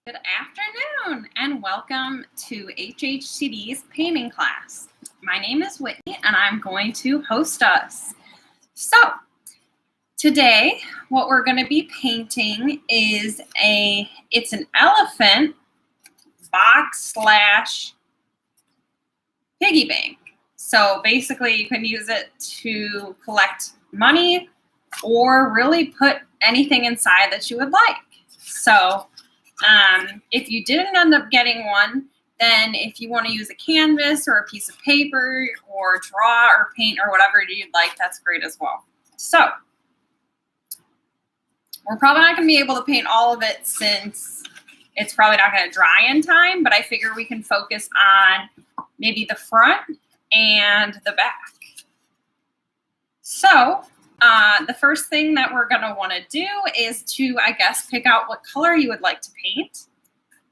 Good afternoon and welcome to HHCD's painting class. My name is Whitney and I'm going to host us. So today what we're going to be painting is it's an elephant box / piggy bank. So basically you can use it to collect money or really put anything inside that you would like. So if you didn't end up getting one, then if you want to use a canvas or a piece of paper or draw or paint or whatever you'd like, that's great as well. So we're probably not going to be able to paint all of it since it's probably not going to dry in time, but I figure we can focus on maybe the front and the back. So the first thing that we're going to want to do is to, I guess, pick out what color you would like to paint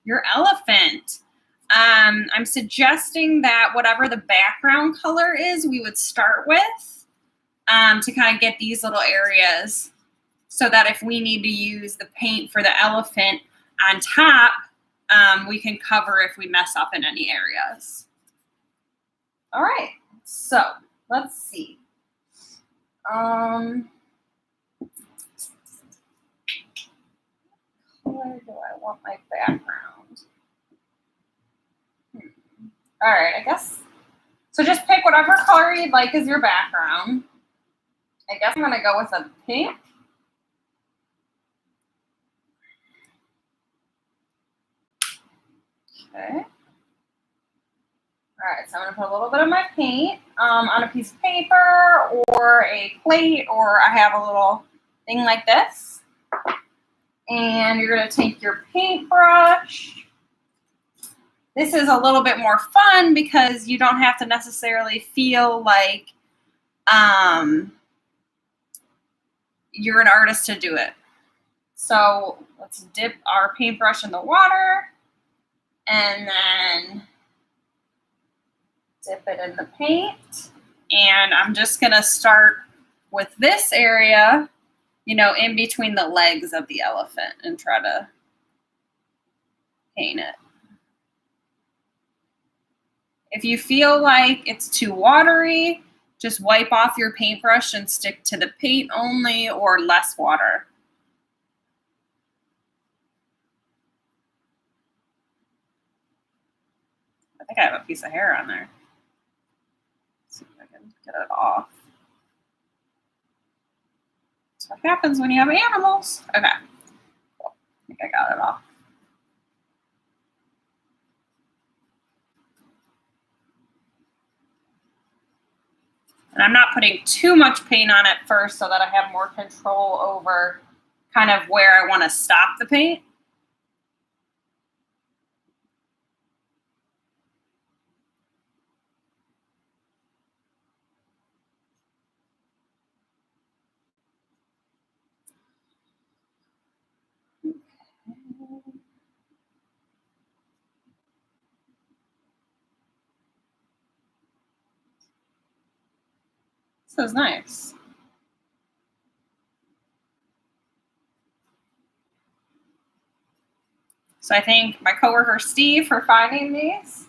your elephant. I'm suggesting that whatever the background color is, we would start with to kind of get these little areas so that if we need to use the paint for the elephant on top, we can cover if we mess up in any areas. All right, so let's see. What color do I want my background? All right, I guess. So just pick whatever color you'd like as your background. I guess I'm going to go with a pink. Okay. All right, so I'm going to put a little bit of my paint on a piece of paper or a plate, or I have a little thing like this. And you're going to take your paintbrush. This is a little bit more fun because you don't have to necessarily feel like you're an artist to do it. So let's dip our paintbrush in the water and then dip it in the paint. And I'm just going to start with this area, you know, in between the legs of the elephant and try to paint it. If you feel like it's too watery, just wipe off your paintbrush and stick to the paint only or less water. I think I have a piece of hair on there. Let's see if I can get it off. That's what happens when you have animals. Okay, cool. I think I got it off. And I'm not putting too much paint on it first so that I have more control over kind of where I want to stop the paint. This is nice. So I thank my coworker Steve for finding these.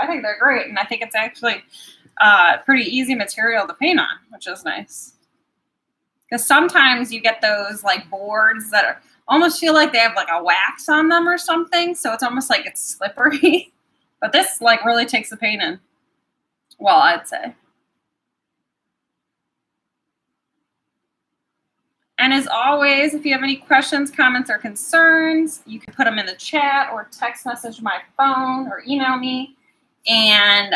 I think they're great, and I think it's actually pretty easy material to paint on, which is nice. Because sometimes you get those like boards that are almost feel like they have like a wax on them or something, so it's almost like it's slippery. But this like really takes the paint in. Well, I'd say. And as always, if you have any questions, comments, or concerns, you can put them in the chat or text message my phone or email me. And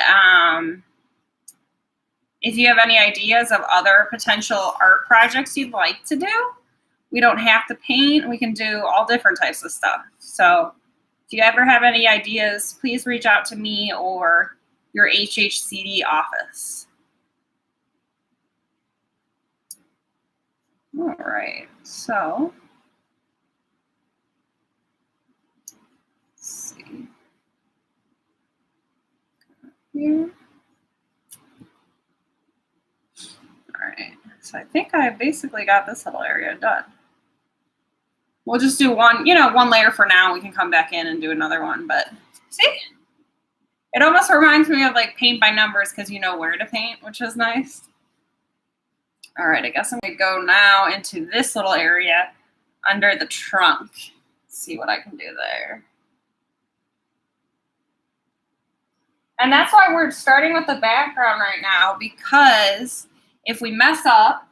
if you have any ideas of other potential art projects you'd like to do, we don't have to paint. We can do all different types of stuff. So if you ever have any ideas, please reach out to me or your HHCD office. All right, so let's see here. All right, so I think I basically got this little area done. We'll just do one, you know, one layer for now. We can come back in and do another one, but see? It almost reminds me of like paint by numbers because you know where to paint, which is nice. All right, I guess I'm gonna go now into this little area under the trunk. See what I can do there. And that's why we're starting with the background right now, because if we mess up,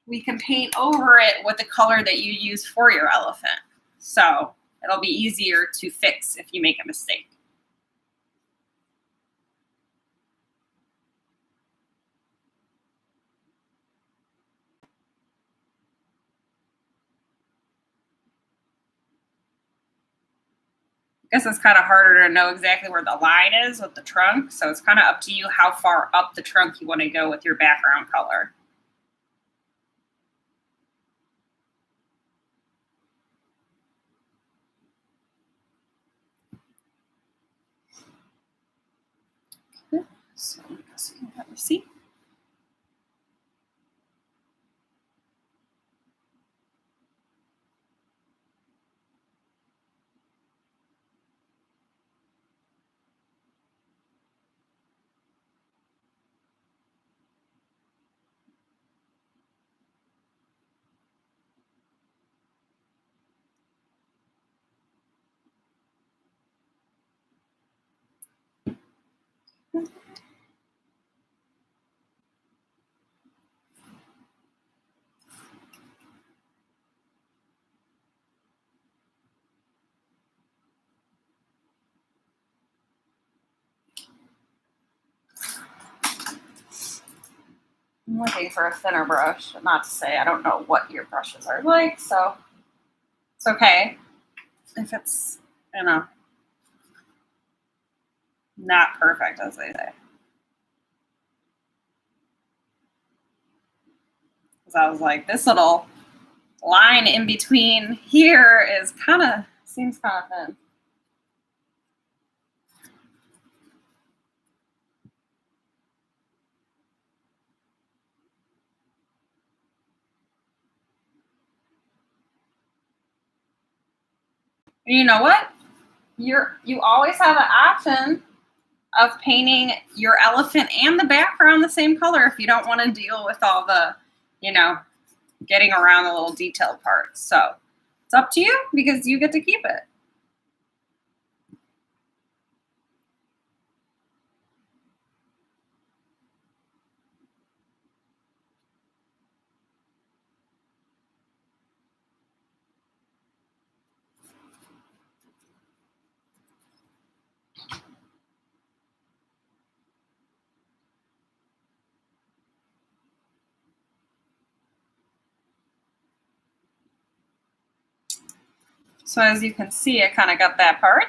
we can paint over it with the color that you use for your elephant. So it'll be easier to fix if you make a mistake. I guess it's kind of harder to know exactly where the line is with the trunk. So it's kind of up to you how far up the trunk you want to go with your background color. So I guess you can have a seat. I'm looking for a thinner brush, but not to say I don't know what your brushes are like, so it's okay if it's, you know, not perfect, as they say. Because I was like, this little line in between here is kind of, seems kind of thin. You know what? You always have an option of painting your elephant and the background the same color if you don't want to deal with all the, you know, getting around the little detailed parts. So it's up to you because you get to keep it. So as you can see, I kind of got that part.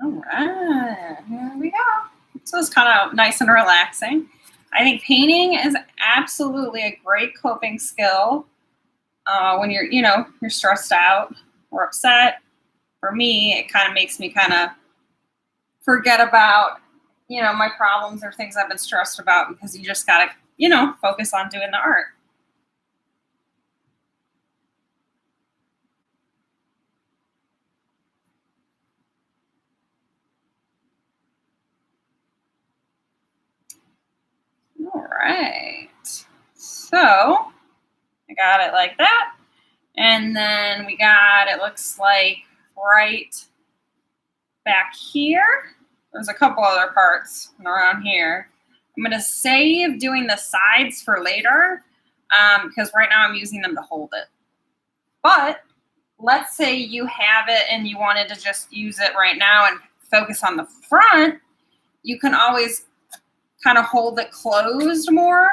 All right, here we go. So it's kind of nice and relaxing. I think painting is absolutely a great coping skill when you're, you know, you're stressed out or upset. For me, it kind of makes me kind of forget about, you know, my problems or things I've been stressed about because you just got to, you know, focus on doing the art. All right. So I got it like that. And then we got, it looks like right back here. There's a couple other parts around here. I'm going to save doing the sides for later because right now I'm using them to hold it. But let's say you have it and you wanted to just use it right now and focus on the front. You can always kind of hold it closed more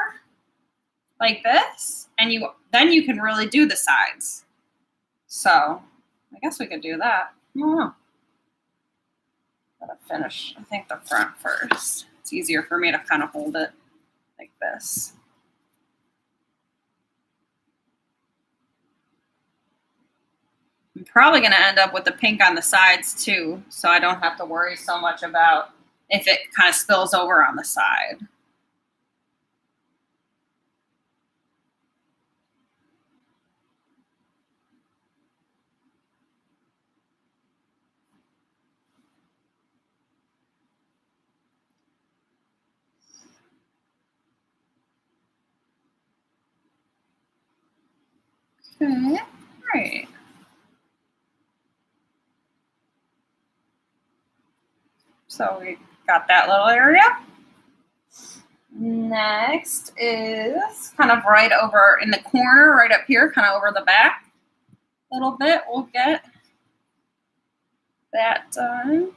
like this, and then you can really do the sides. So I guess we could do that. I don't know. Gotta finish, I think, the front first. It's easier for me to kind of hold it like this. I'm probably going to end up with the pink on the sides too, so I don't have to worry so much about if it kind of spills over on the side. Okay, great. So we got that little area. Next is kind of right over in the corner, right up here, kind of over the back a little bit. We'll get that done.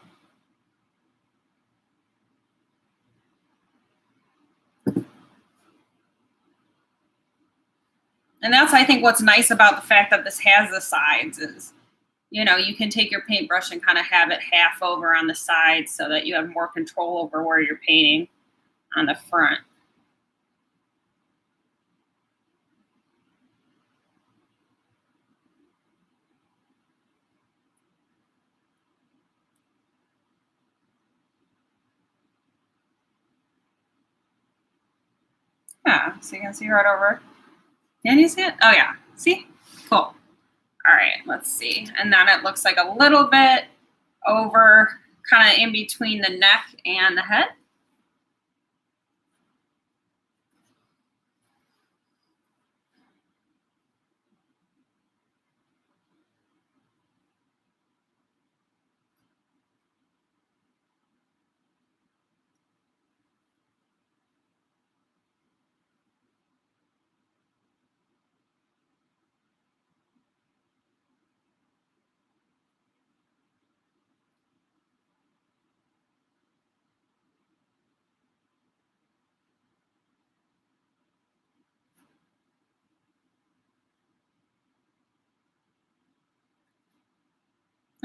And that's, I think, what's nice about the fact that this has the sides is, you know, you can take your paintbrush and kind of have it half over on the sides so that you have more control over where you're painting on the front. Yeah, so you can see right over. Can you see it? Oh, yeah. See? Cool. All right, let's see. And then it looks like a little bit over, kind of in between the neck and the head.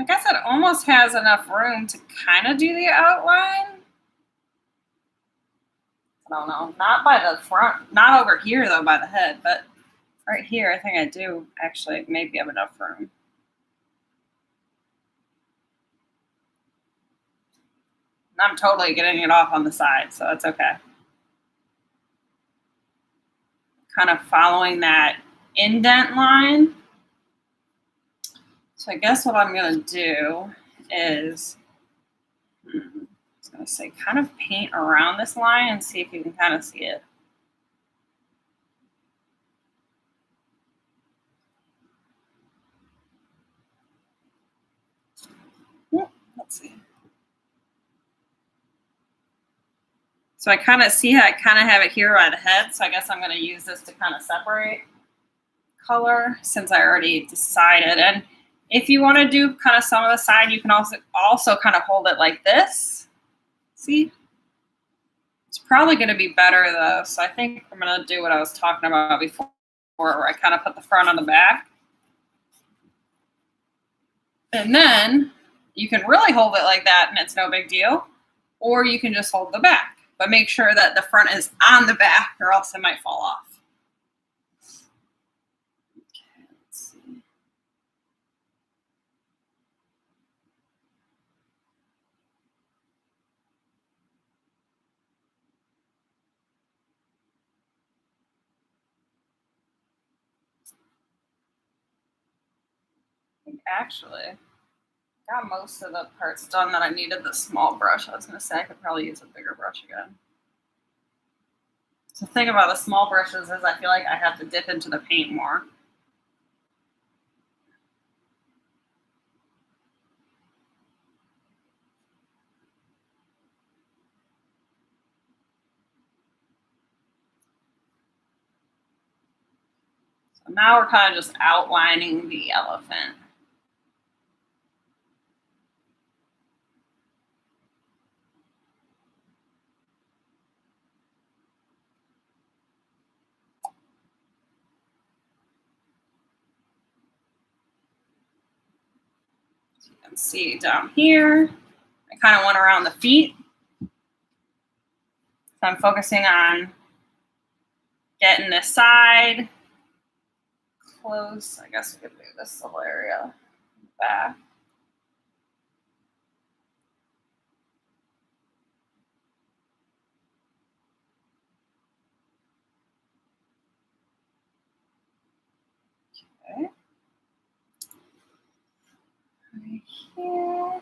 I guess it almost has enough room to kind of do the outline. I don't know. Not by the front. Not over here, though, by the head. But right here, I think I do actually maybe have enough room. I'm totally getting it off on the side, so that's okay. Kind of following that indent line. So I guess what I'm going to do is, I was going to say, kind of paint around this line and see if you can kind of see it. Let's see. So I kind of see how I kind of have it here by the head. So I guess I'm going to use this to kind of separate color since I already decided. And if you want to do kind of some of the side, you can also kind of hold it like this. See? It's probably going to be better though. So I think I'm going to do what I was talking about before, where I kind of put the front on the back. And then you can really hold it like that and it's no big deal. Or you can just hold the back. But make sure that the front is on the back or else it might fall off. Okay, let's see. I think actually got most of the parts done that I needed the small brush. I was going to say I could probably use a bigger brush again. The thing about the small brushes is I feel like I have to dip into the paint more. So now we're kind of just outlining the elephant. So you can see down here, I kind of went around the feet. So I'm focusing on getting this side close. I guess we could do this little area back. Okay. Right here.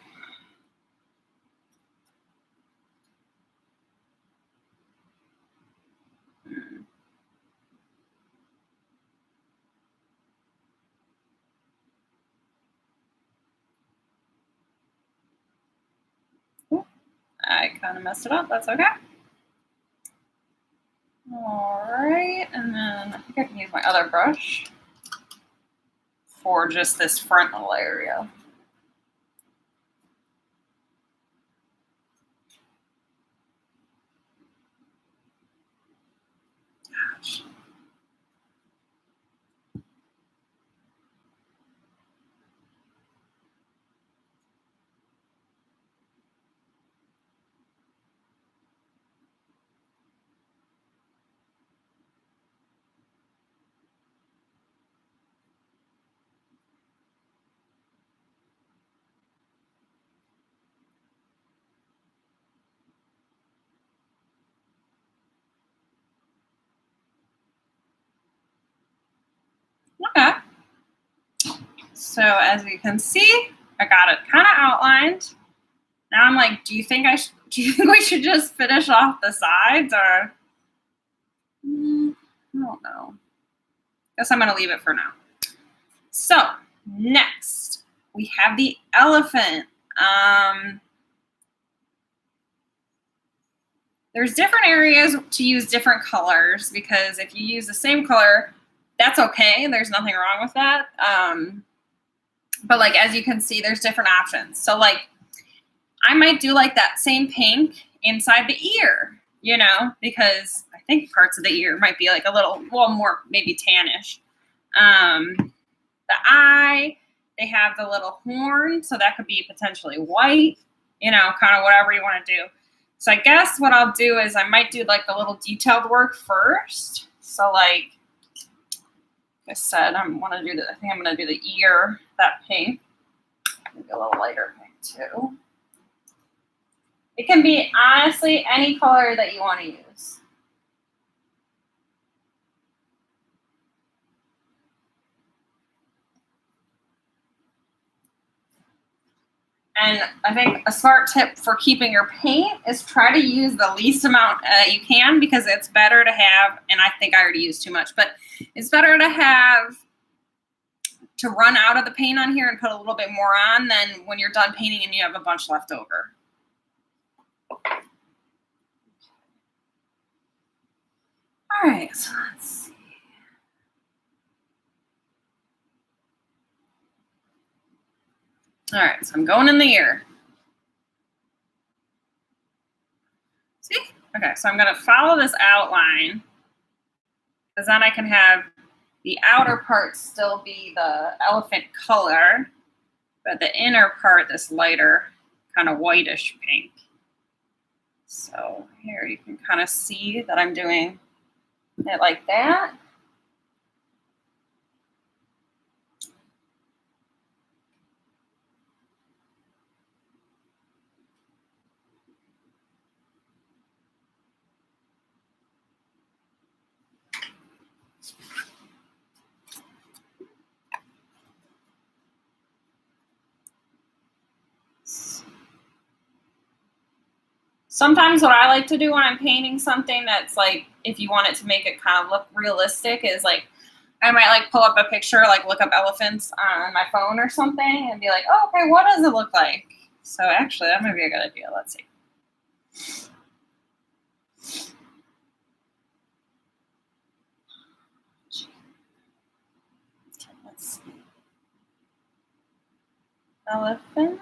Ooh, I kind of messed it up. That's okay. All right, and then I think I can use my other brush for just this frontal area. Gosh. Okay. So as you can see, I got it kind of outlined. Now I'm like, do you think we should just finish off the sides, or I don't know. Guess I'm gonna leave it for now. So next we have the elephant. There's different areas to use different colors, because if you use the same color, that's okay. There's nothing wrong with that. But like, as you can see, there's different options. So like, I might do like that same pink inside the ear, you know, because I think parts of the ear might be like a little, well, more maybe tannish. The eye, they have the little horn, so that could be potentially white, you know, kind of whatever you want to do. So I guess what I'll do is I might do like the little detailed work first. So like I said, I think I'm gonna do the ear, that pink. Maybe a little lighter pink too. It can be honestly any color that you want to use. And I think a smart tip for keeping your paint is try to use the least amount you can, because it's better to have, and I think I already used too much, but it's better to run out of the paint on here and put a little bit more on than when you're done painting and you have a bunch left over. All right, so let's see. All right, so I'm going in the ear. See? Okay, so I'm going to follow this outline, because then I can have the outer part still be the elephant color, but the inner part, this lighter kind of whitish pink. So here you can kind of see that I'm doing it like that. Sometimes what I like to do when I'm painting something that's like, if you want it to make it kind of look realistic, is like, I might like pull up a picture, like look up elephants on my phone or something and be like, oh, okay, what does it look like? So actually that might be a good idea. Let's see. Okay, let's see. Elephant.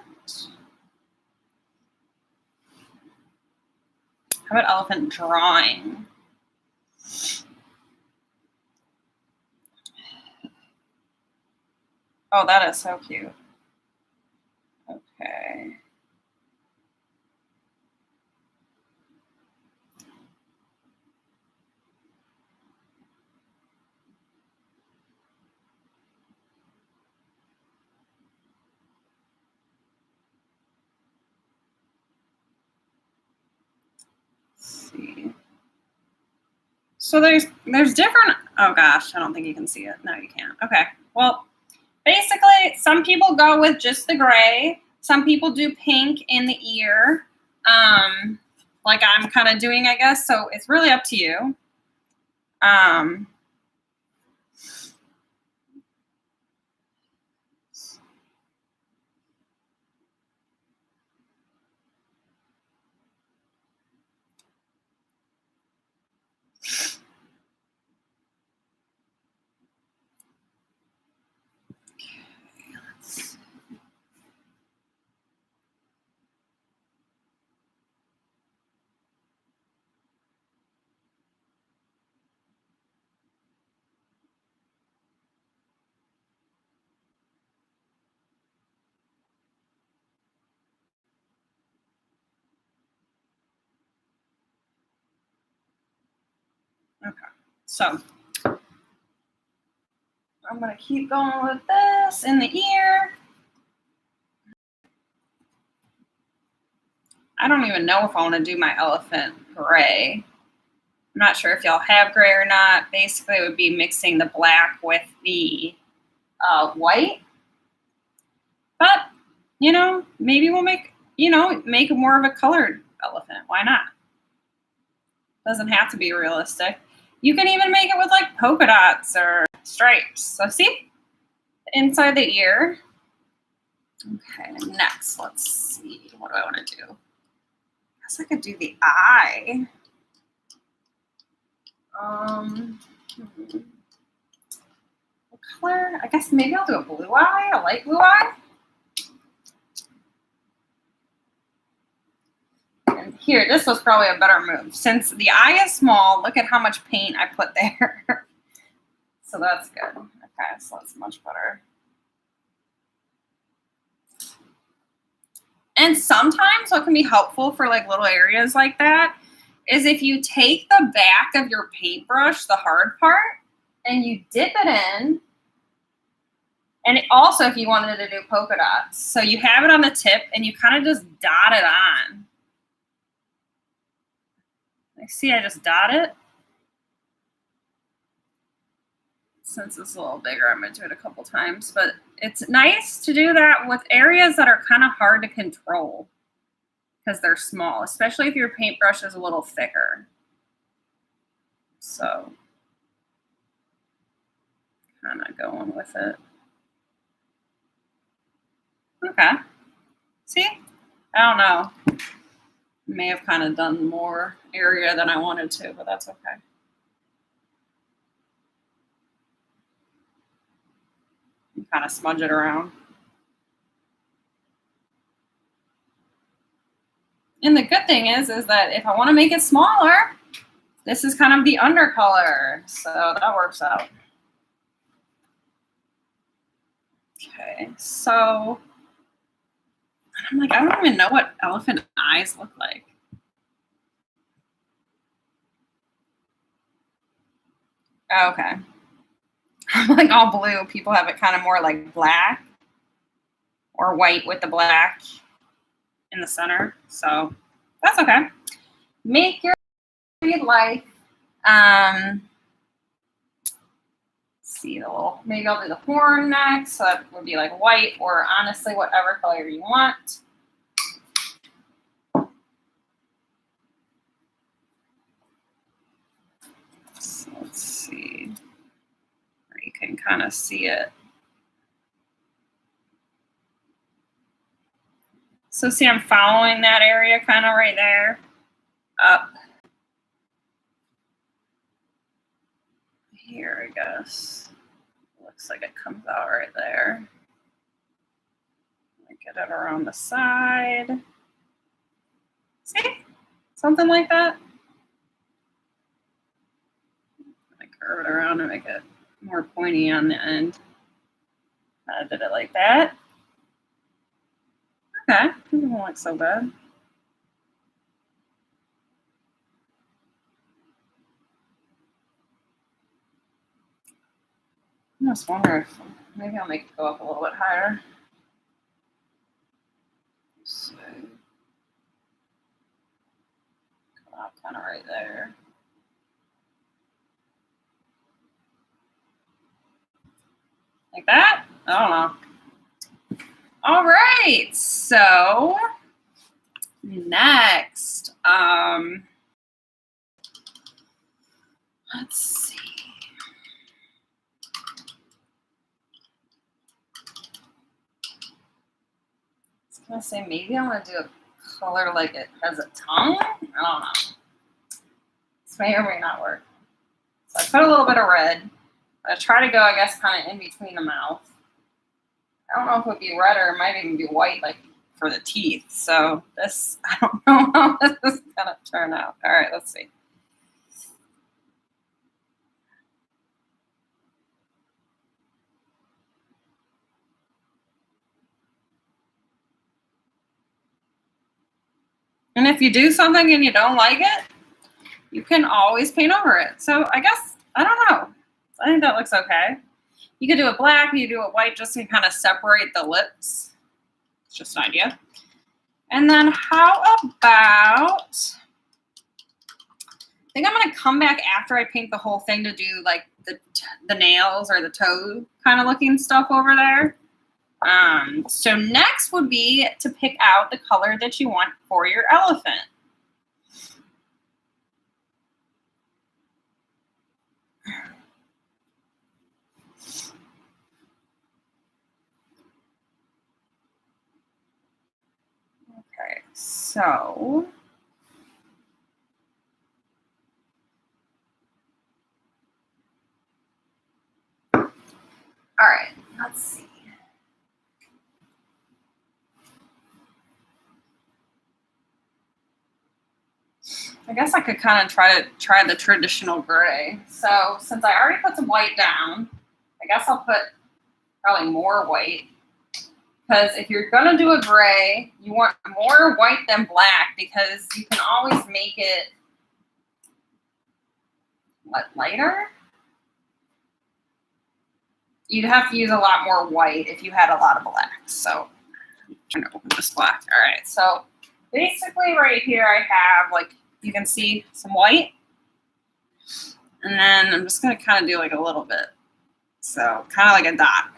How about elephant drawing? Oh, that is so cute. Okay. So there's different, oh gosh, I don't think you can see it. No, you can't. Okay. Well, basically, some people go with just the gray. Some people do pink in the ear, like I'm kind of doing, I guess. So it's really up to you. Okay. So I'm going to keep going with this in the ear. I don't even know if I want to do my elephant gray. I'm not sure if y'all have gray or not. Basically, it would be mixing the black with the white. But, you know, maybe we'll make more of a colored elephant. Why not? Doesn't have to be realistic. You can even make it with like polka dots or stripes. So see, inside the ear. Okay, next, let's see. What do I want to do? I guess I could do the eye. What color? I guess maybe I'll do a blue eye, a light blue eye. And here, this was probably a better move. Since the eye is small, look at how much paint I put there. So that's good. Okay, so that's much better. And sometimes what can be helpful for like little areas like that is if you take the back of your paintbrush, the hard part, and you dip it in. And also if you wanted to do polka dots. So you have it on the tip and you kind of just dot it on. See, I just dot it. Since it's a little bigger, I'm going to do it a couple times. But it's nice to do that with areas that are kind of hard to control because they're small, especially if your paintbrush is a little thicker. So kind of going with it. Okay. See? I don't know. May have kind of done more area than I wanted to, but that's okay. You kind of smudge it around. And the good thing is that if I want to make it smaller, this is kind of the undercolor. So that works out. Okay, so I'm like, I don't even know what elephant eyes look like. Okay. I'm like all blue. People have it kind of more like black or white with the black in the center. So that's okay. Make your life. See the little, maybe I'll do the horn next. So that would be like white or honestly whatever color you want. So let's see. You can kind of see it. So see, I'm following that area kind of right there up. Here, I guess. Looks like it comes out right there. Get it around the side. See? Something like that. I curve it around and make it more pointy on the end. I did it like that. Okay, it doesn't look so bad. I almost wonder if maybe I'll make it go up a little bit higher. So, come out kind of right there. Like that? I don't know. All right, so next, let's see. I was gonna say maybe I want to do a color like it has a tongue. I don't know. This may or may not work. So I put a little bit of red. I try to go, I guess, kind of in between the mouth. I don't know if it would be red or it might even be white, like for the teeth. So this, I don't know how this is gonna turn out. All right, let's see. And if you do something and you don't like it, you can always paint over it. So I guess, I don't know. I think that looks okay. You could do it black, you could do it white, just to kind of separate the lips. It's just an idea. And then how about, I think I'm gonna come back after I paint the whole thing to do like the nails or the toe kind of looking stuff over there. So next would be to pick out the color that you want for your elephant. Okay, so all right, let's see. I guess I could kind of try the traditional gray. So since I already put some white down, I guess I'll put probably more white. Because if you're gonna do a gray, you want more white than black because you can always make it lighter. You'd have to use a lot more white if you had a lot of black. So I'm trying to open this black. All right, so basically right here I have, like, you can see some white. And then I'm just gonna kind of do like a little bit. So kind of like a dot.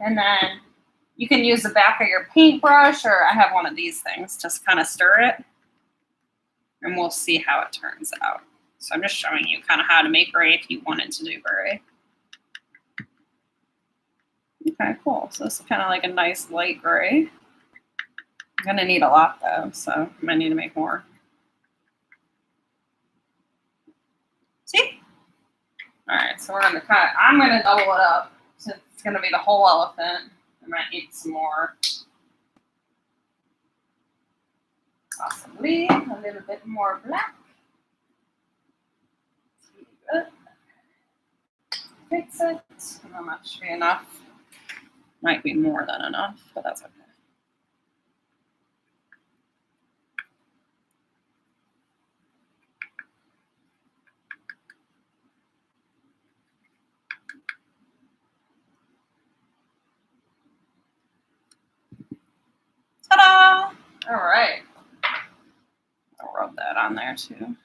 And then you can use the back of your paintbrush, or I have one of these things, just kind of stir it. And we'll see how it turns out. So I'm just showing you kind of how to make gray if you wanted to do gray. Okay, cool. So this is kind of like a nice light gray. I'm gonna need a lot though, so I might need to make more. See? All right, so we're gonna I'm gonna double it up since it's gonna be the whole elephant. I might need some more. Possibly a little bit more black. Good. Fix it. Not much should be enough. Might be more than enough, but that's okay. Ta-da! All right. I'll rub that on there too.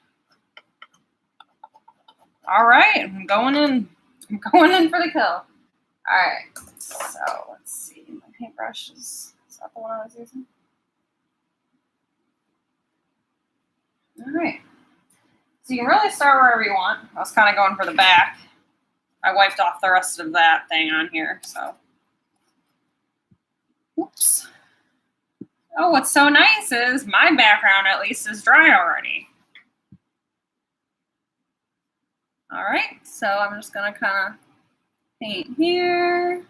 All right, I'm going in. I'm going in for the kill. All right. So let's see. My paintbrush is that the one I was using? All right. So you can really start wherever you want. I was kind of going for the back. I wiped off the rest of that thing on here, so. Oops. Oh, what's so nice is my background at least is dry already. All right, so I'm just gonna kind of paint here.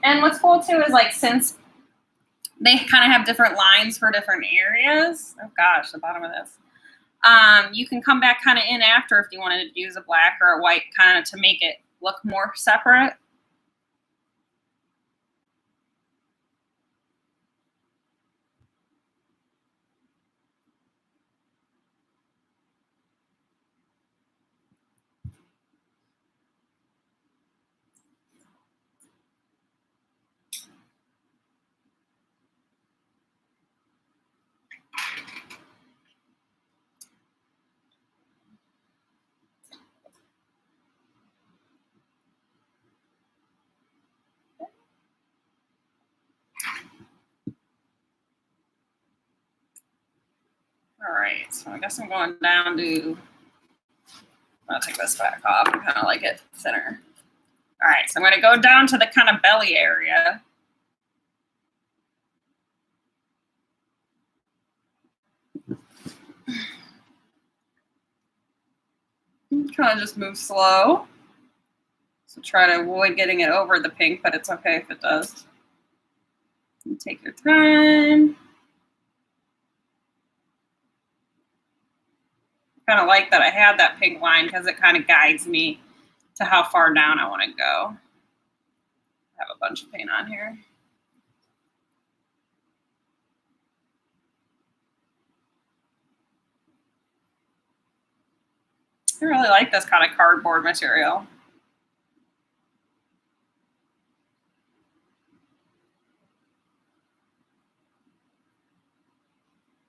And what's cool too is, like, since they kind of have different lines for different areas. Oh gosh, the bottom of this. You can come back kind of in after if you wanted to use a black or a white kind of to make it look more separate. All right, so I guess I'm going down to, I'll take this back off. I kind of like it thinner. All right, so I'm going to go down to the kind of belly area. Kind of just move slow. So try to avoid getting it over the pink, but it's okay if it does. And take your time. Kind of like that I had that pink line because it kind of guides me to how far down I want to go. I have a bunch of paint on here. I really like this kind of cardboard material.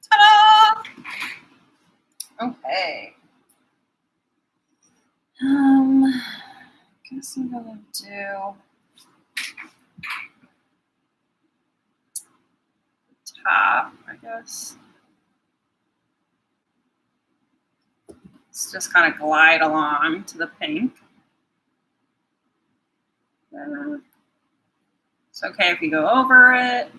Ta-da! Okay. Guess I'm gonna do top, I guess. Let's just kind of glide along to the pink. It's okay if you go over it.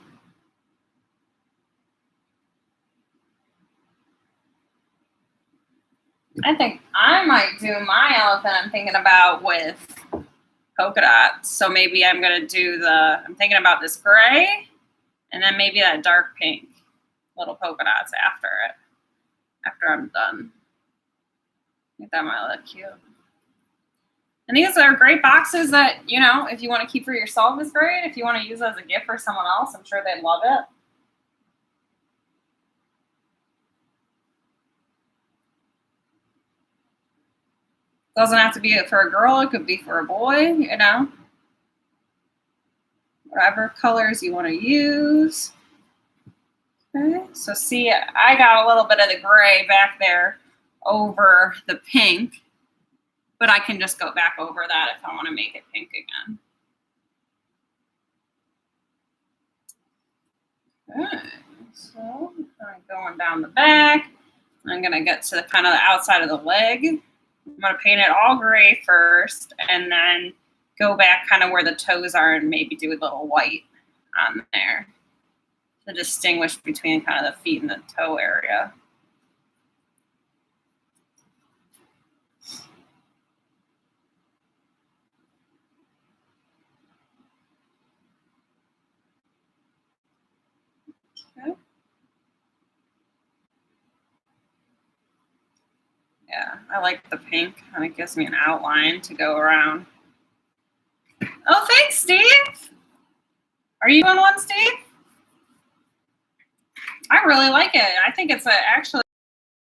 I think I might do my elephant I'm thinking about with polka dots. So maybe I'm going to do I'm thinking about this gray and then maybe that dark pink little polka dots after I'm done. I think that might look cute. And these are great boxes that, you know, if you want to keep for yourself is great. If you want to use as a gift for someone else, I'm sure they'd love it. Doesn't have to be for a girl. It could be for a boy, you know. Whatever colors you want to use. Okay, so see, I got a little bit of the gray back there over the pink, but I can just go back over that if I want to make it pink again. Okay, so I'm going down the back. I'm going to get to the kind of the outside of the leg. I'm going to paint it all gray first and then go back kind of where the toes are and maybe do a little white on there to distinguish between kind of the feet and the toe area. Okay. Yeah, I like the pink, and it gives me an outline to go around. Oh, thanks, Steve. Are you on one, Steve? I really like it. I think it's actually,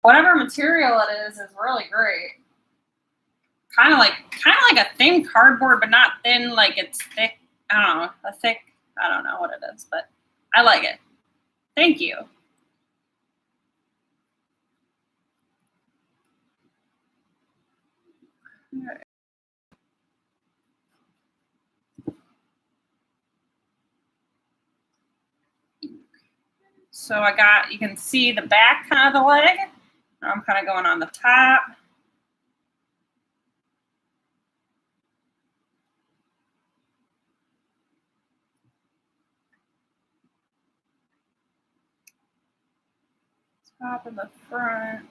whatever material it is really great. Kind of like a thin cardboard, but not thin, like it's thick. I don't know, I don't know what it is, but I like it. Thank you. All right. So you can see the back kind of the leg. Now I'm kind of going on the top. Top and the front.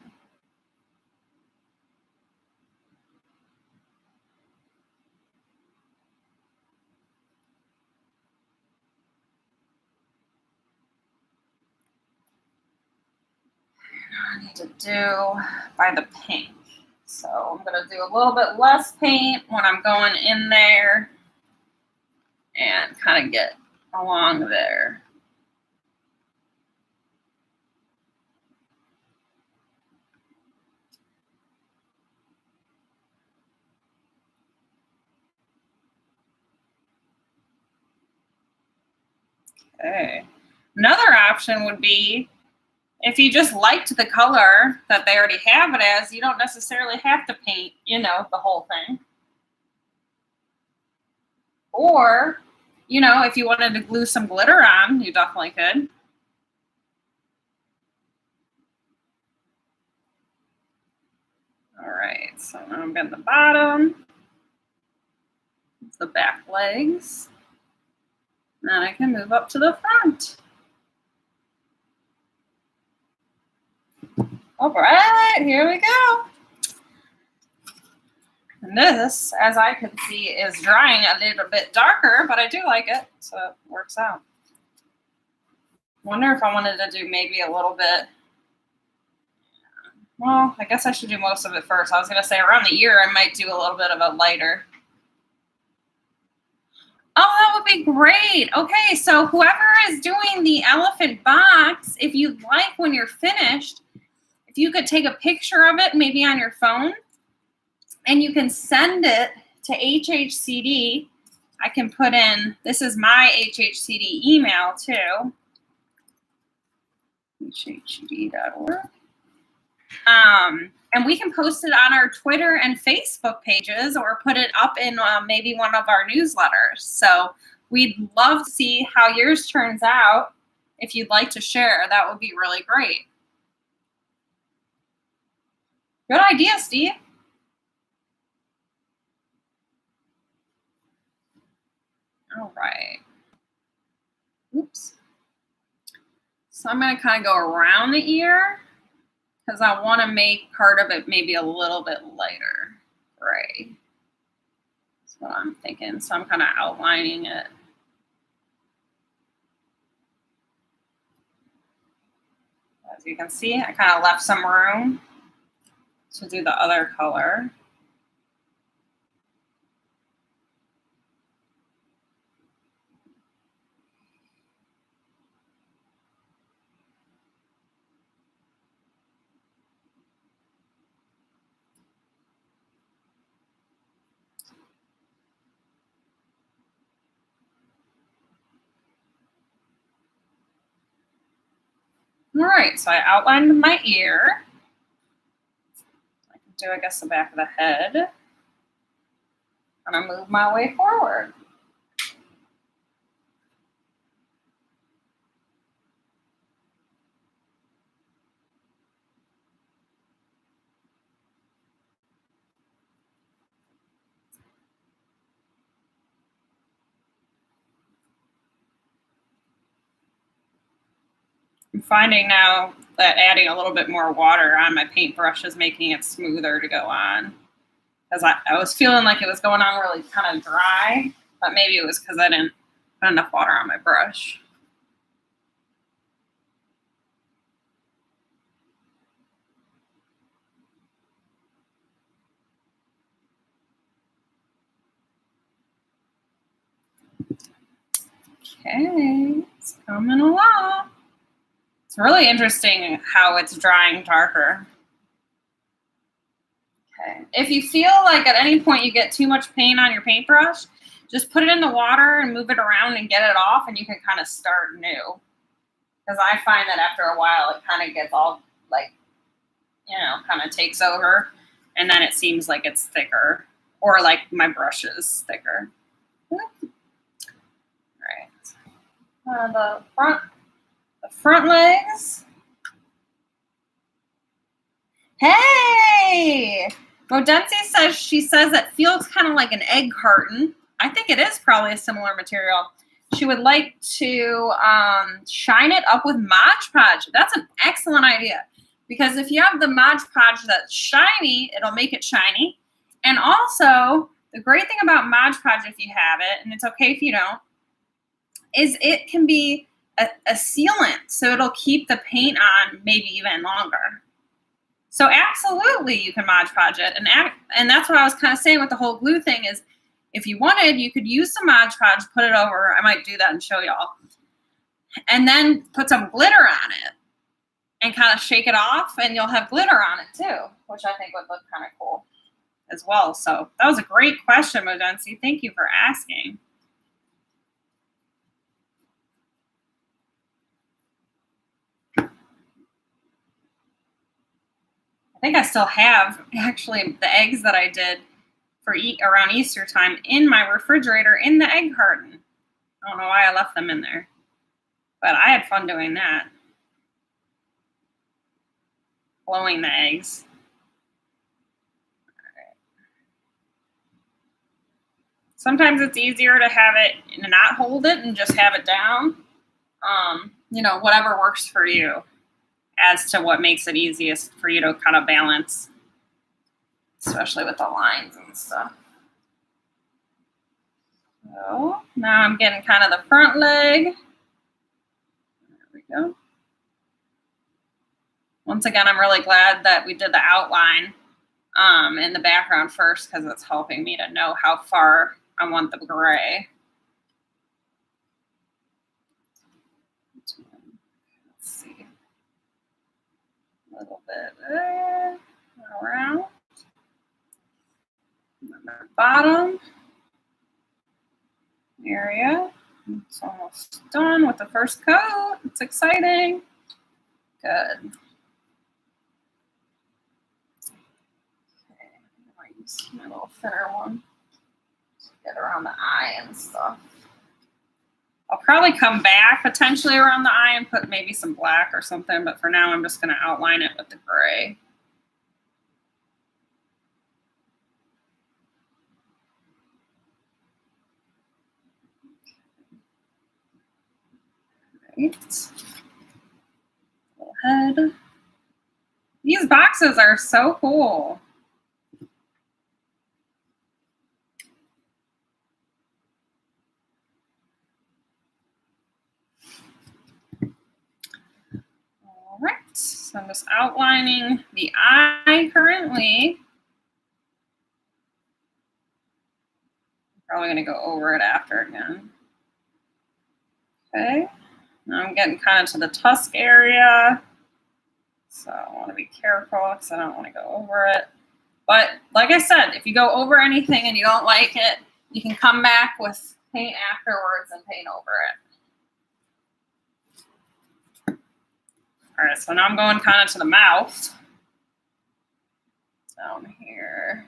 I need to do by the pink. So I'm going to do a little bit less paint when I'm going in there and kind of get along there. Okay. Another option would be if you just liked the color that they already have it as, you don't necessarily have to paint, you know, the whole thing. Or, you know, if you wanted to glue some glitter on, you definitely could. All right, so now I'm getting the bottom, the back legs, and I can move up to the front. All right, here we go. And this, as I can see, is drying a little bit darker, but I do like it, so it works out. Wonder if I wanted to do maybe a little bit. Well, I guess I should do most of it first. I was going to say around the ear, I might do a little bit of a lighter. Oh, that would be great. Okay, so whoever is doing the elephant box, if you'd like when you're finished, if you could take a picture of it, maybe on your phone, and you can send it to HHCD. I can put in, this is my HHCD email too, hhcd.org. And we can post it on our Twitter and Facebook pages or put it up in maybe one of our newsletters. So we'd love to see how yours turns out. If you'd like to share, that would be really great. Good idea, Steve. All right. Oops. So I'm going to kind of go around the ear because I want to make part of it maybe a little bit lighter gray. That's what I'm thinking. So I'm kind of outlining it. As you can see, I kind of left some room to do the other color. All right, so I outlined my ear. I can do, I guess, the back of the head. I'm gonna move my way forward. I'm finding now that adding a little bit more water on my paintbrush is making it smoother to go on. Because I was feeling like it was going on really kind of dry, but maybe it was because I didn't put enough water on my brush. Okay, it's coming along. It's really interesting how it's drying darker. Okay. If you feel like at any point you get too much paint on your paintbrush, just put it in the water and move it around and get it off, and you can kind of start new. Because I find that after a while it kind of gets all like, you know, kind of takes over, and then it seems like it's thicker, or like my brush is thicker. All right. The front legs. Hey! Rodensi says she says it feels kind of like an egg carton. I think it is probably a similar material. She would like to shine it up with Mod Podge. That's an excellent idea. Because if you have the Mod Podge that's shiny, it'll make it shiny. And also, the great thing about Mod Podge, if you have it, and it's okay if you don't, is it can be a sealant. So it'll keep the paint on maybe even longer. So absolutely you can Mod Podge it. And that's what I was kind of saying with the whole glue thing is if you wanted, you could use some Mod Podge, put it over. I might do that and show y'all. And then put some glitter on it and kind of shake it off and you'll have glitter on it too, which I think would look kind of cool as well. So that was a great question, Modensi. Thank you for asking. I think I still have actually the eggs that I did for around Easter time in my refrigerator in the egg carton. I don't know why I left them in there, but I had fun doing that. Blowing the eggs. Right. Sometimes it's easier to have it and not hold it and just have it down. You know, whatever works for you as to what makes it easiest for you to kind of balance, especially with the lines and stuff. So now I'm getting kind of the front leg. There we go. Once again, I'm really glad that we did the outline in the background first because it's helping me to know how far I want the gray. Let's see. A little bit there, around. And then the bottom area. It's almost done with the first coat. It's exciting. Good. Okay, I might use my little thinner one to get around the eye and stuff. I'll probably come back potentially around the eye and put maybe some black or something, but for now I'm just going to outline it with the gray. Right. Little head. These boxes are so cool. All right, so I'm just outlining the eye currently. I'm probably going to go over it after again. Okay, now I'm getting kind of to the tusk area. So I want to be careful because I don't want to go over it. But like I said, if you go over anything and you don't like it, you can come back with paint afterwards and paint over it. All right, so now I'm going kind of to the mouth. Down here.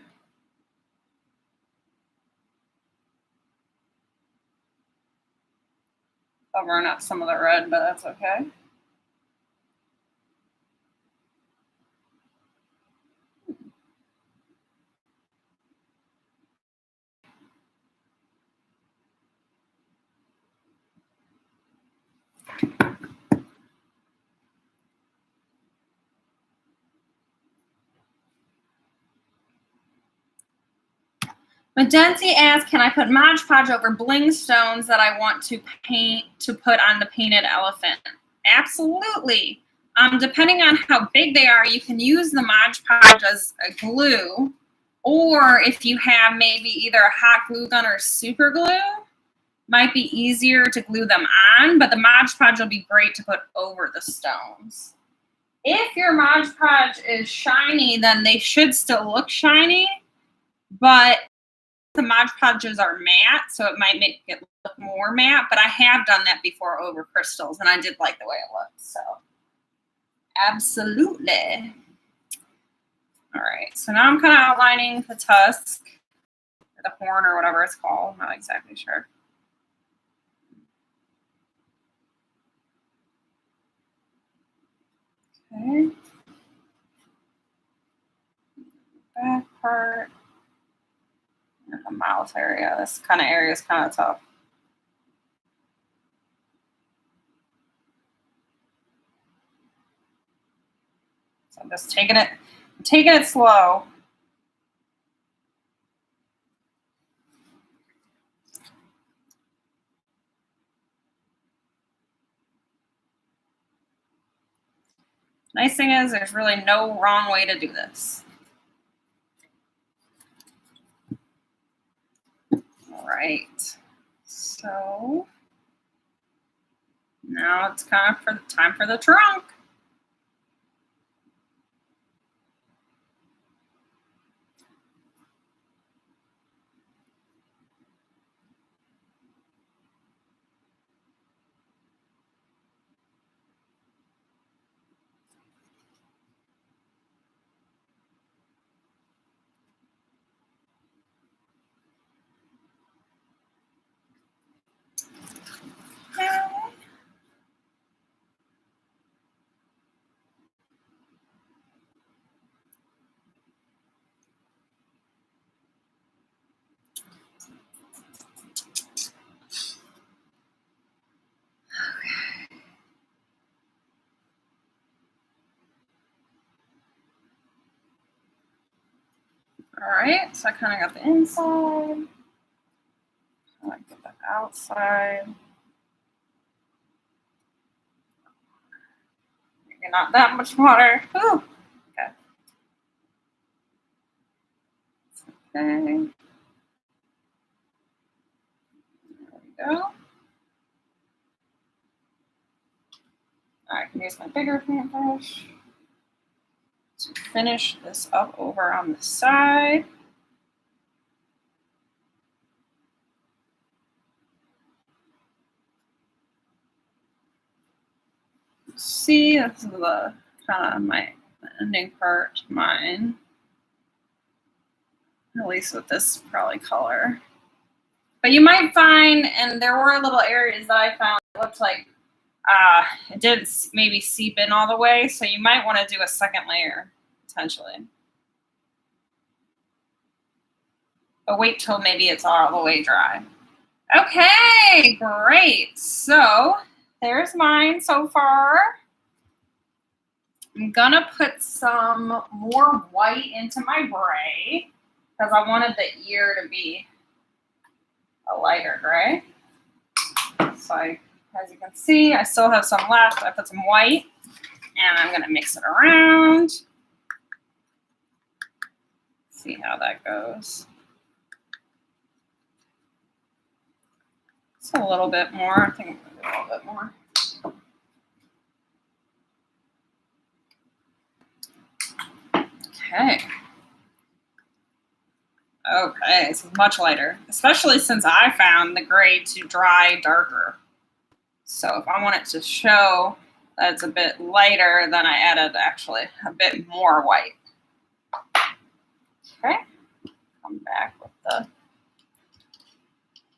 Covering up some of the red, but that's okay. Medensi asks, can I put Mod Podge over bling stones that I want to paint to put on the painted elephant? Absolutely. Depending on how big they are, you can use the Mod Podge as a glue, or if you have maybe either a hot glue gun or super glue, might be easier to glue them on, but the Mod Podge will be great to put over the stones. If your Mod Podge is shiny, then they should still look shiny, but the Mod Podges are matte, so it might make it look more matte, but I have done that before over crystals, and I did like the way it looked, so absolutely. All right, so now I'm kind of outlining the tusk, or the horn, or whatever it's called. I'm not exactly sure. Okay. Back part. And the mouth area. This kind of area is kind of tough. So I'm just taking it slow. Nice thing is there's really no wrong way to do this. All right. So now it's kind of for time for the trunk. All right, so I kind of got the inside. I get the outside. Maybe not that much water. Ooh. Okay. Okay. There we go. I can use my bigger paintbrush to finish this up over on the side. See, this is the kind of my ending part, mine. At least with this probably color. But you might find, and there were little areas that I found that looked like it didn't maybe seep in all the way, so you might want to do a second layer, potentially. But wait till maybe it's all the way dry. Okay, great. So there's mine so far. I'm gonna put some more white into my gray because I wanted the ear to be a lighter gray. So as you can see, I still have some left. I put some white and I'm gonna mix it around. See how that goes. Just a little bit more. I think I'm gonna do a little bit more. Okay. Okay, it's much lighter, especially since I found the gray to dry darker. So if I want it to show that it's a bit lighter, then I added actually a bit more white. Okay, come back with the.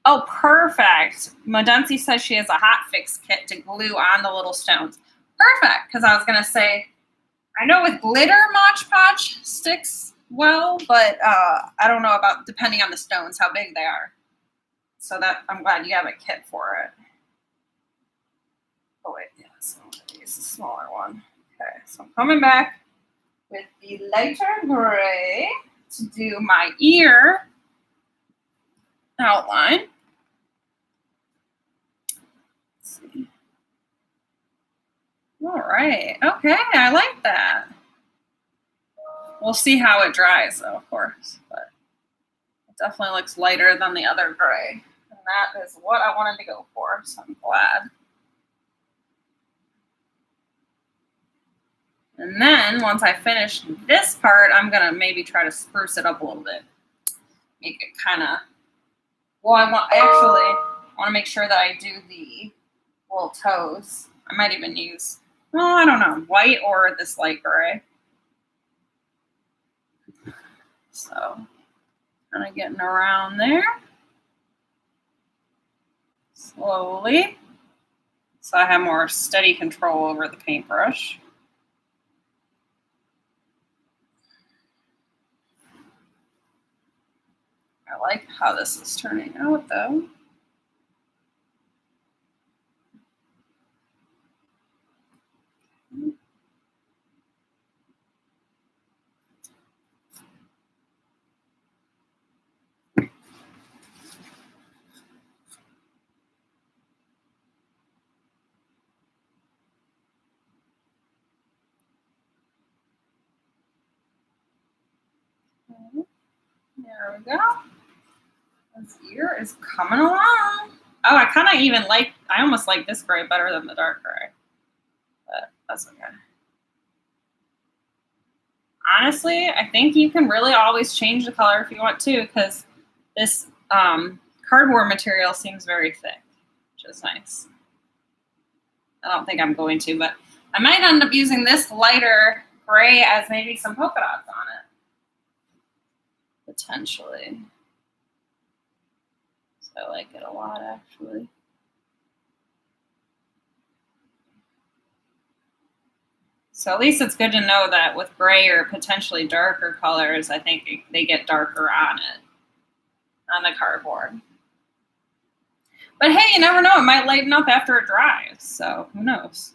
Oh, perfect. Modensi says she has a hot fix kit to glue on the little stones. Perfect, because I was going to say, I know with glitter Mod Podge sticks well, but I don't know about depending on the stones, how big they are. So that I'm glad you have a kit for it. Oh wait, yeah, so I'm gonna use the smaller one. Okay, so I'm coming back with the lighter gray to do my ear outline. Let's see. All right, okay, I like that. We'll see how it dries though, of course, but it definitely looks lighter than the other gray. And that is what I wanted to go for, so I'm glad. And then once I finish this part, I'm gonna maybe try to spruce it up a little bit. Make it kind of, well, I want to make sure that I do the little toes. I might even use, well, I don't know, white or this light gray. So kind of getting around there. Slowly. So I have more steady control over the paintbrush. I like how this is turning out though. There we go. This ear is coming along. Oh, I kind of even like, I almost like this gray better than the dark gray. But that's okay. Honestly, I think you can really always change the color if you want to, because this cardboard material seems very thick, which is nice. I don't think I'm going to, but I might end up using this lighter gray as maybe some polka dots on it. Potentially. So I like it a lot, actually. So at least it's good to know that with gray or potentially darker colors, I think they get darker on it, on the cardboard. But hey, you never know. It might lighten up after it dries. So who knows?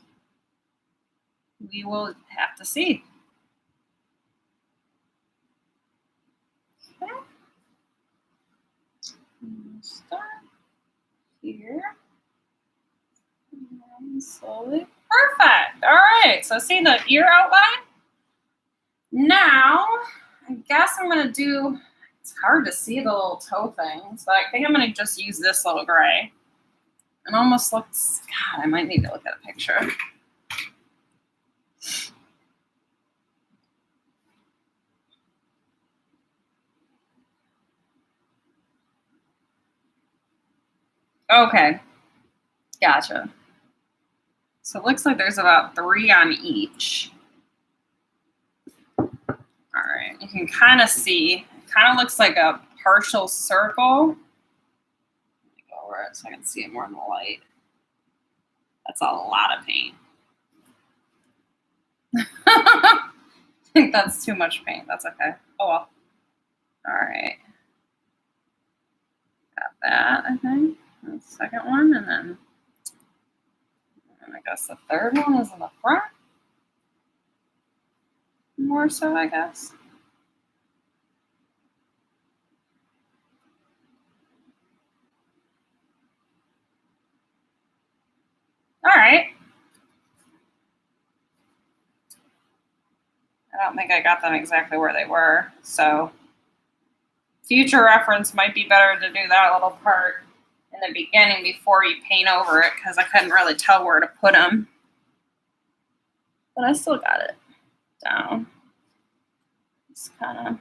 We will have to see. Okay. Start here. And slowly. Perfect. All right. So see the ear outline? Now, I guess I'm going to do, it's hard to see the little toe things, but I think I'm going to just use this little gray. It almost looks, God, I might need to look at a picture. Okay. Gotcha. So it looks like there's about 3 on each. All right. You can kind of see, it kind of looks like a partial circle. Let me go over it so I can see it more in the light. That's a lot of paint. I think that's too much paint. That's okay. Oh well. All right. Got that, I think. The second one, and then I guess the third one is in the front. More so, I guess. All right. I don't think I got them exactly where they were, so future reference might be better to do that little part in the beginning before you paint over it, because I couldn't really tell where to put them. But I still got it down. Just kind of.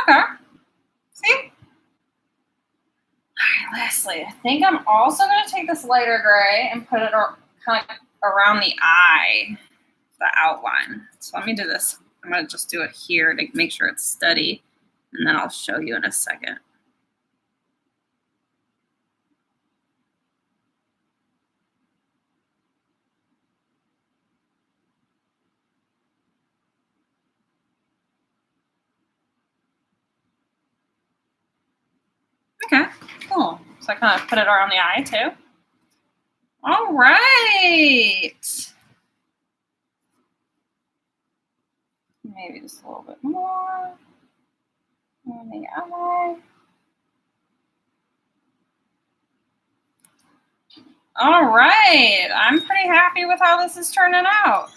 Okay. See? All right, lastly, I think I'm also going to take this lighter gray and put it kind of around the eye, the outline. So let me do this. I'm going to just do it here to make sure it's steady, and then I'll show you in a second. Okay, cool. So I kind of put it around the eye too. All right. Maybe just a little bit more on the eye. All right. I'm pretty happy with how this is turning out.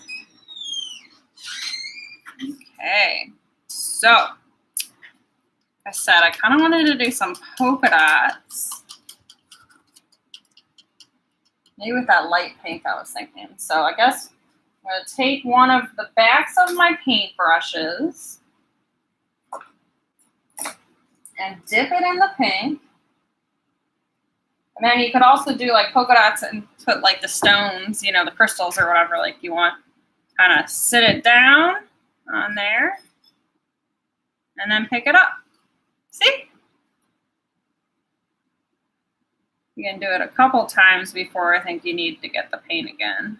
Okay. So, like I said, I kind of wanted to do some polka dots. Maybe with that light pink I was thinking. So I guess I'm going to take one of the backs of my paint brushes and dip it in the pink. And then you could also do like polka dots and put like the stones, you know, the crystals or whatever like you want. Kind of sit it down on there and then pick it up. See? You can do it a couple times before I think you need to get the paint again.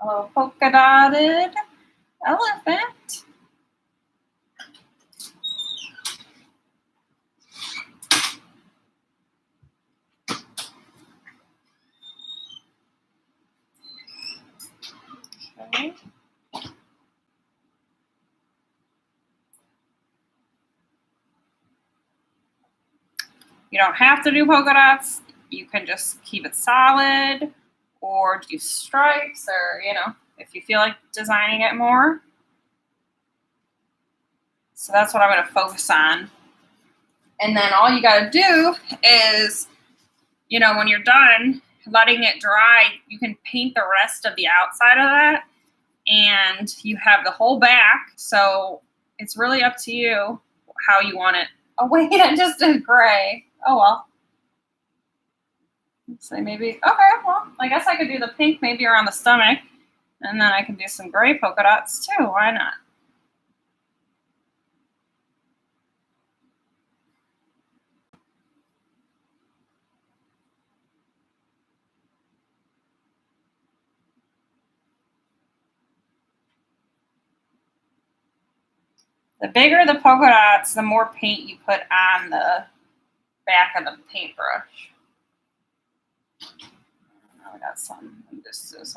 A little polka dotted elephant. Okay. You don't have to do polka dots. You can just keep it solid or do stripes or, you know, if you feel like designing it more. So that's what I'm going to focus on. And then all you got to do is, you know, when you're done letting it dry, you can paint the rest of the outside of that and you have the whole back. So it's really up to you how you want it. Oh, wait, I just did gray. Oh, well. Let's say maybe, okay, well, I guess I could do the pink maybe around the stomach, and then I can do some gray polka dots too. Why not? The bigger the polka dots, the more paint you put on the back of the paintbrush. Now we got some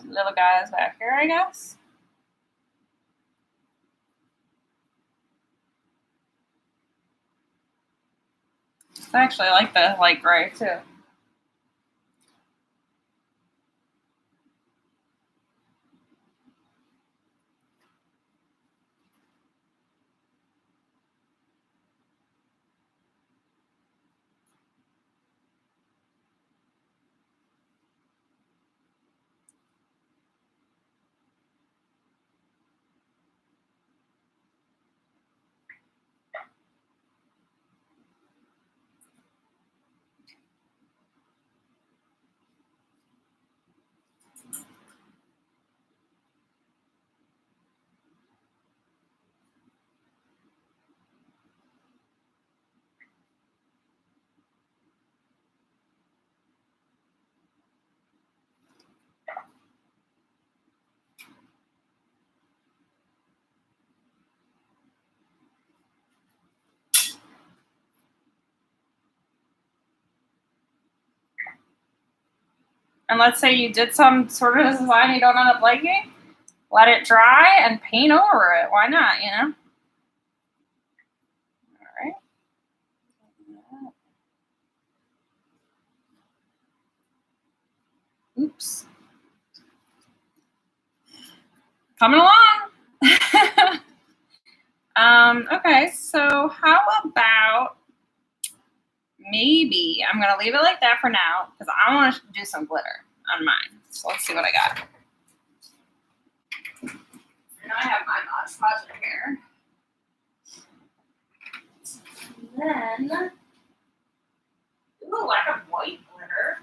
little guys back here, I guess. I actually like the light gray too. And let's say you did some sort of design you don't end up liking, let it dry and paint over it. Why not, you know? All right. Oops. Coming along. Okay, so how about maybe I'm going to leave it like that for now because I want to do some glitter on mine. So let's see what I got. And I have my Mod Podge here. And then, ooh, I have white glitter.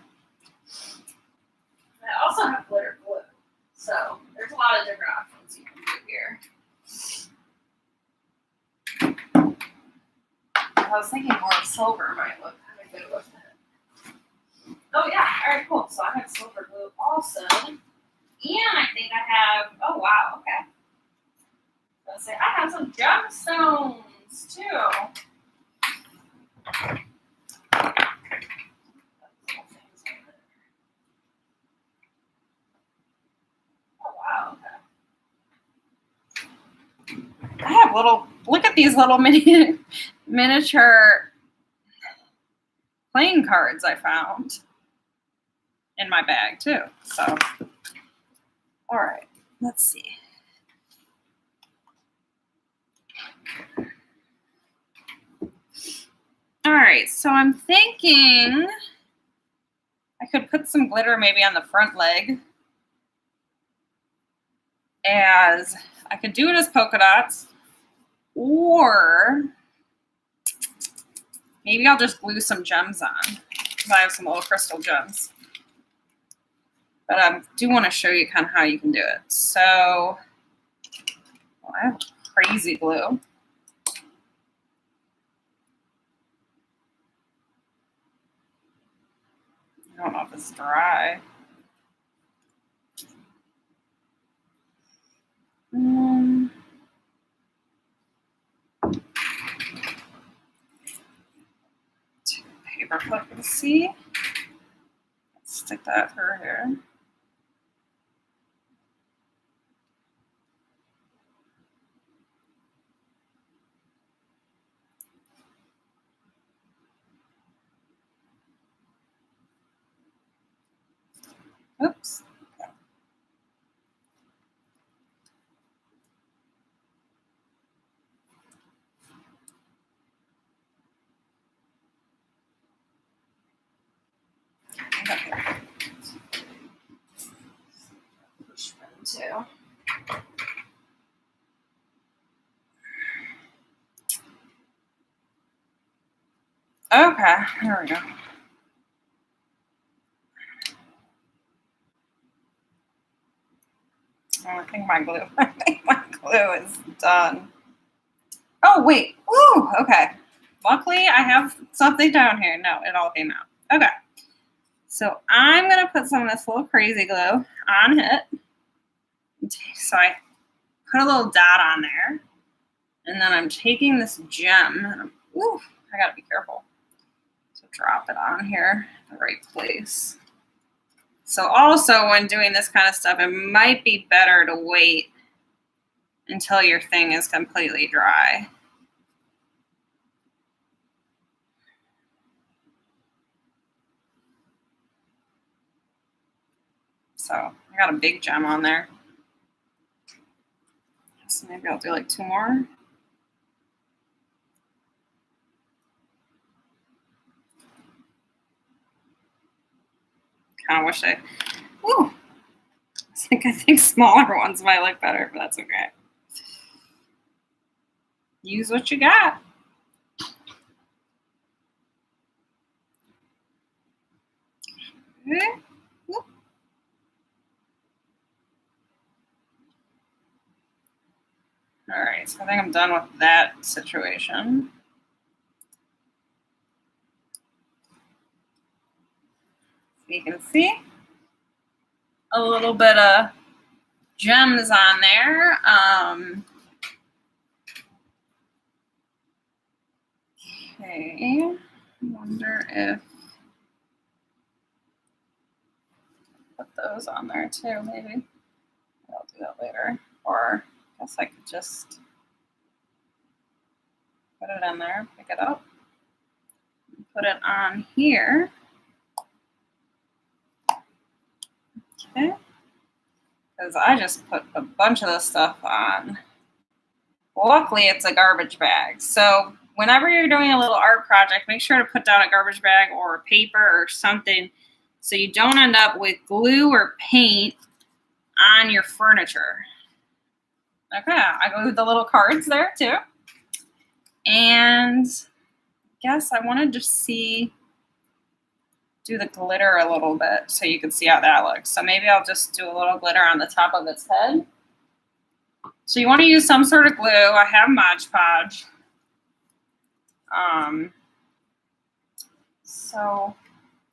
I also have glitter glue. So there's a lot of different options you can do here. I was thinking more silver might look kind of good with it. Oh yeah, all right, cool. So I have silver glue also. And I think I have, oh wow, okay. Let's say I have some gemstones too. Oh wow, okay. I have little, look at these little miniature playing cards I found in my bag too. So, all right, let's see. All right, so I'm thinking I could put some glitter maybe on the front leg as I could do it as polka dots, or maybe I'll just glue some gems on because I have some little crystal gems. But I do want to show you kind of how you can do it. So, well, I have crazy glue. I don't know if it's dry. see. Let's stick that through here. Oops. Push them too. Okay, there we go. Oh, I think my glue is done. Oh, wait. Ooh, okay. Luckily, I have something down here. No, it all came out. Okay. So I'm going to put some of this little crazy glue on it. So I put a little dot on there. And then I'm taking this gem. And ooh, I got to be careful. So drop it on here in the right place. So also when doing this kind of stuff, it might be better to wait until your thing is completely dry. So I got a big gem on there. So maybe I'll do like 2 more. Kind of wish ooh. I think smaller ones might look better, but that's okay. Use what you got. Okay. All right, so I think I'm done with that situation. So you can see a little bit of gems on there. Okay, I wonder if put those on there too, maybe. I'll do that later. Or I guess I could just put it in there, pick it up, and put it on here. Okay. Because I just put a bunch of this stuff on. Luckily, it's a garbage bag. So whenever you're doing a little art project, make sure to put down a garbage bag or a paper or something so you don't end up with glue or paint on your furniture. Okay, I glued the little cards there too. And I guess I wanted to do the glitter a little bit so you can see how that looks. So maybe I'll just do a little glitter on the top of its head. So you want to use some sort of glue. I have Mod Podge. So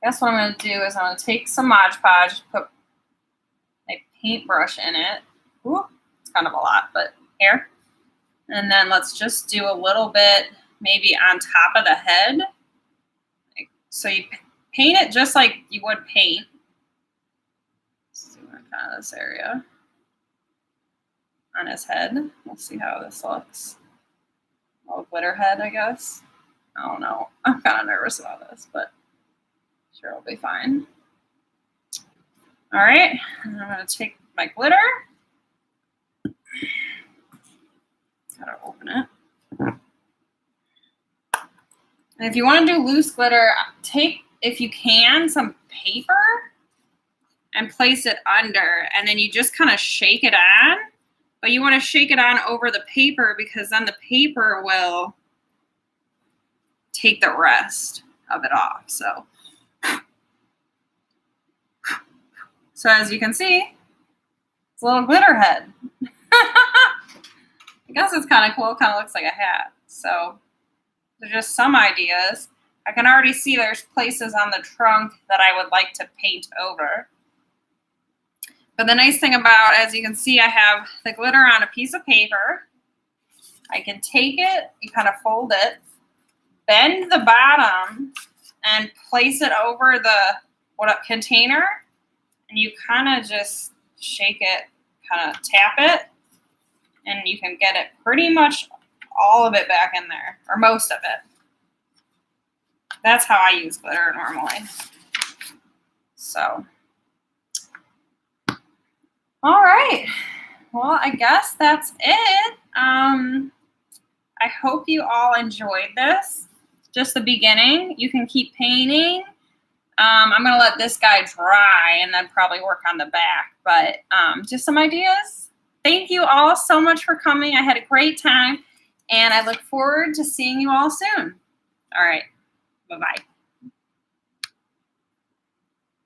I guess what I'm going to do is I'm going to take some Mod Podge, put a paintbrush in it. Ooh, it's kind of a lot, but here. And then let's just do a little bit maybe on top of the head. So you paint it just like you would paint. Let's do kind of this area on his head. We'll see how this looks. A little glitter head, I guess. I don't know. I'm kind of nervous about this, but sure it'll be fine. All right, and I'm going to take my glitter. Gotta open it. And if you want to do loose glitter, take, if you can, some paper and place it under, and then you just kind of shake it on. But you want to shake it on over the paper because then the paper will take the rest of it off. So as you can see, it's a little glitter head. I guess it's kind of cool. It kind of looks like a hat. So there's just some ideas. I can already see there's places on the trunk that I would like to paint over. But the nice thing about, as you can see, I have the glitter on a piece of paper. I can take it, you kind of fold it, bend the bottom and place it over the container, and you kind of just shake it, kind of tap it, and you can get it pretty much all of it back in there, or most of it. That's how I use glitter normally. So, all right. Well, I guess that's it. I hope you all enjoyed this. Just the beginning. You can keep painting. I'm going to let this guy dry and then probably work on the back. But just some ideas. Thank you all so much for coming. I had a great time. And I look forward to seeing you all soon. All right. Bye-bye.